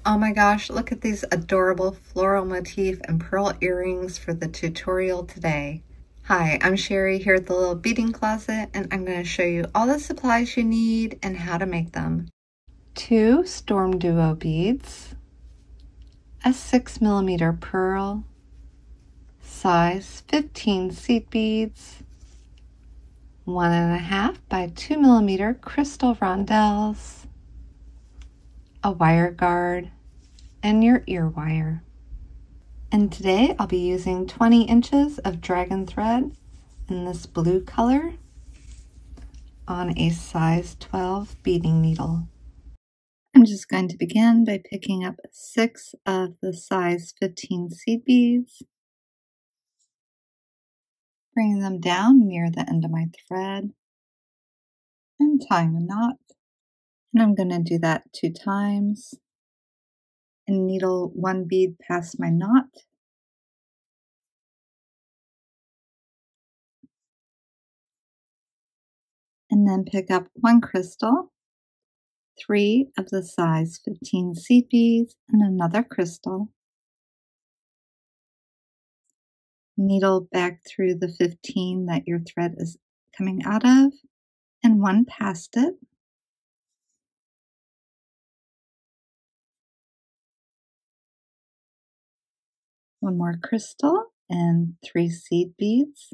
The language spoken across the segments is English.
Oh my gosh, look at these adorable floral motif and pearl earrings for the tutorial today. Hi, I'm Sherry here at the little beading closet, and I'm going to show you all the supplies you need and how to make them. 2 Stormduo beads, a 6mm pearl, size 15 seed beads, 1.5 by 2mm crystal rondelles, a wire guard, and your ear wire. And today I'll be using 20 inches of dragon thread in this blue color on a size 12 beading needle. I'm just going to begin by picking up 6 of the size 15 seed beads, bringing them down near the end of my thread, and tying a knot. And I'm going to do that 2 times and needle 1 bead past my knot. And then pick up 1 crystal, 3 of the size 15 seed beads, and another crystal. Needle back through the 15 that your thread is coming out of, and 1 past it. One more crystal and 3 seed beads.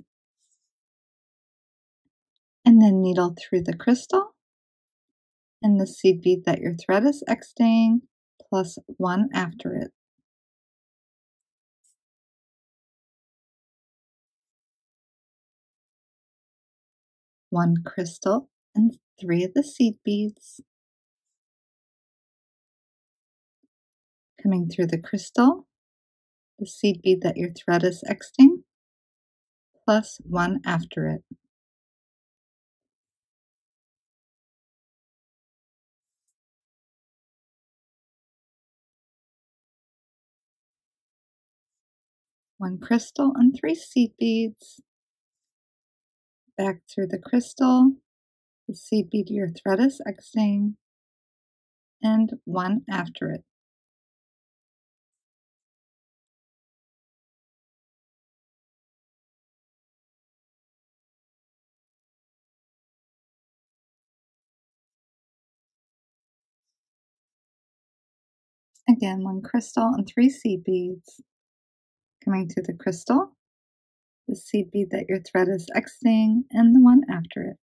And then needle through the crystal and the seed bead that your thread is exiting, plus 1 after it. One crystal and 3 of the seed beads. Coming through the crystal, the seed bead that your thread is exiting, plus 1 after it. One crystal and 3 seed beads. Back through the crystal, the seed bead your thread is exiting, and 1 after it. Again, 1 crystal and 3 seed beads. Coming through the crystal, the seed bead that your thread is exiting, and the 1 after it.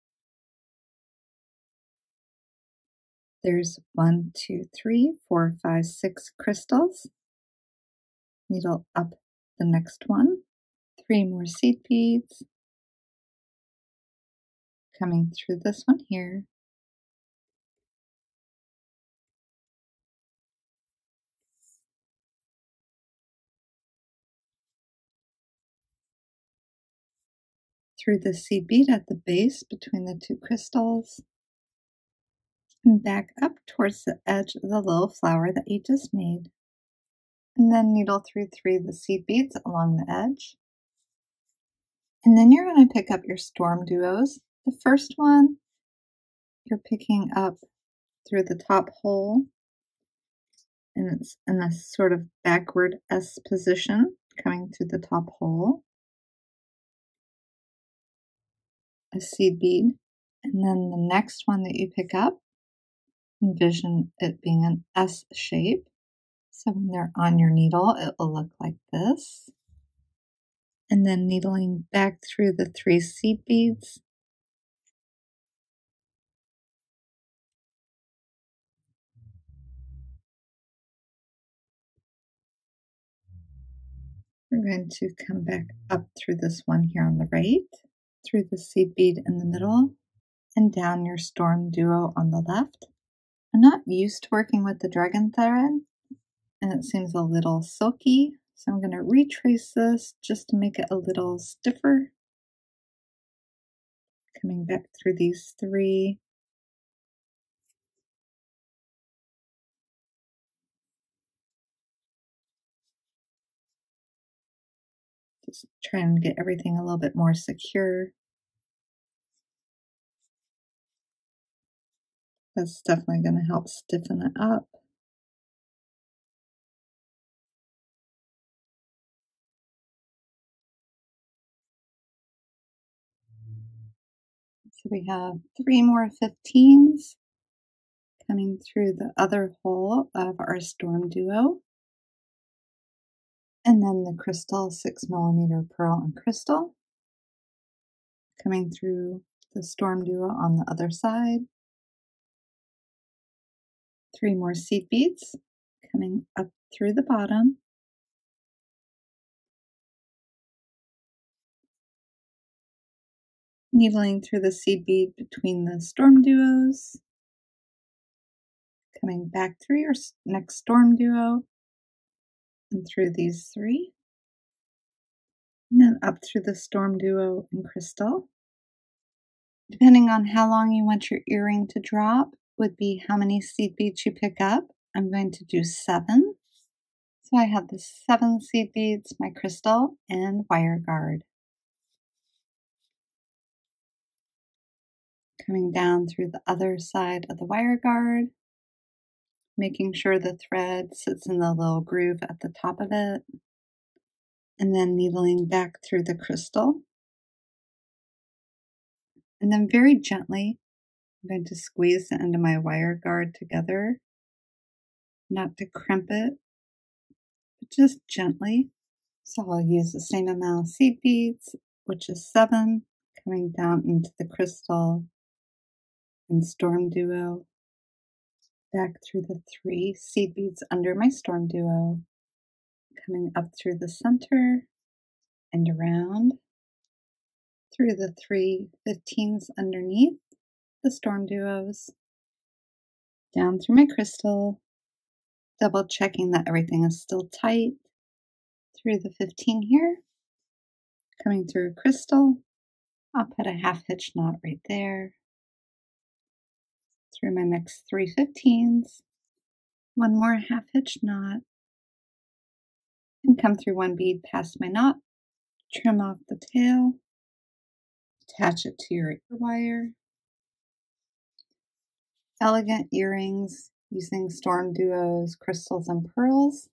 There's 1, 2, 3, 4, 5, 6 crystals. Needle up the next one. 3 more seed beads. Coming through this one here. Through the seed bead at the base between the 2 crystals. And back up towards the edge of the little flower that you just made. And then needle through 3 of the seed beads along the edge. And then you're going to pick up your Stormduos. The first one you're picking up through the top hole, and it's in a sort of backward S position, coming through the top hole. A seed bead, and then the next one that you pick up, envision it being an S shape. So when they're on your needle, it will look like this. And then needling back through the 3 seed beads. We're going to come back up through this one here on the right, through the seed bead in the middle, and down your Stormduo on the left. I'm not used to working with the dragon thread, and it seems a little silky, so I'm going to retrace this just to make it a little stiffer. Coming back through these 3. Just try and get everything a little bit more secure. That's definitely going to help stiffen it up. So we have 3 more 15s coming through the other hole of our Stormduo. And then the crystal, 6mm pearl and crystal, coming through the Stormduo on the other side. 3 more seed beads coming up through the bottom. Needling through the seed bead between the Stormduos. Coming back through your next Stormduo and through these 3. And then up through the Stormduo and crystal. Depending on how long you want your earring to drop would be how many seed beads you pick up. I'm going to do 7. So I have the 7 seed beads, my crystal, and wire guard. Coming down through the other side of the wire guard, making sure the thread sits in the little groove at the top of it, and then needling back through the crystal. And then very gently, I'm going to squeeze the end of my wire guard together, not to crimp it, but just gently. So I'll use the same amount of seed beads, which is 7, coming down into the crystal and Stormduo, back through the 3 seed beads under my Stormduo, coming up through the center and around, through the 3 15s underneath the Stormduos, down through my crystal, double checking that everything is still tight, through the 15 here, coming through a crystal. I'll put a half hitch knot right there, through my next 3 15s, 1 more half hitch knot, and come through 1 bead past my knot, trim off the tail, attach it to your ear wire. Elegant earrings using Stormduos, crystals, and pearls.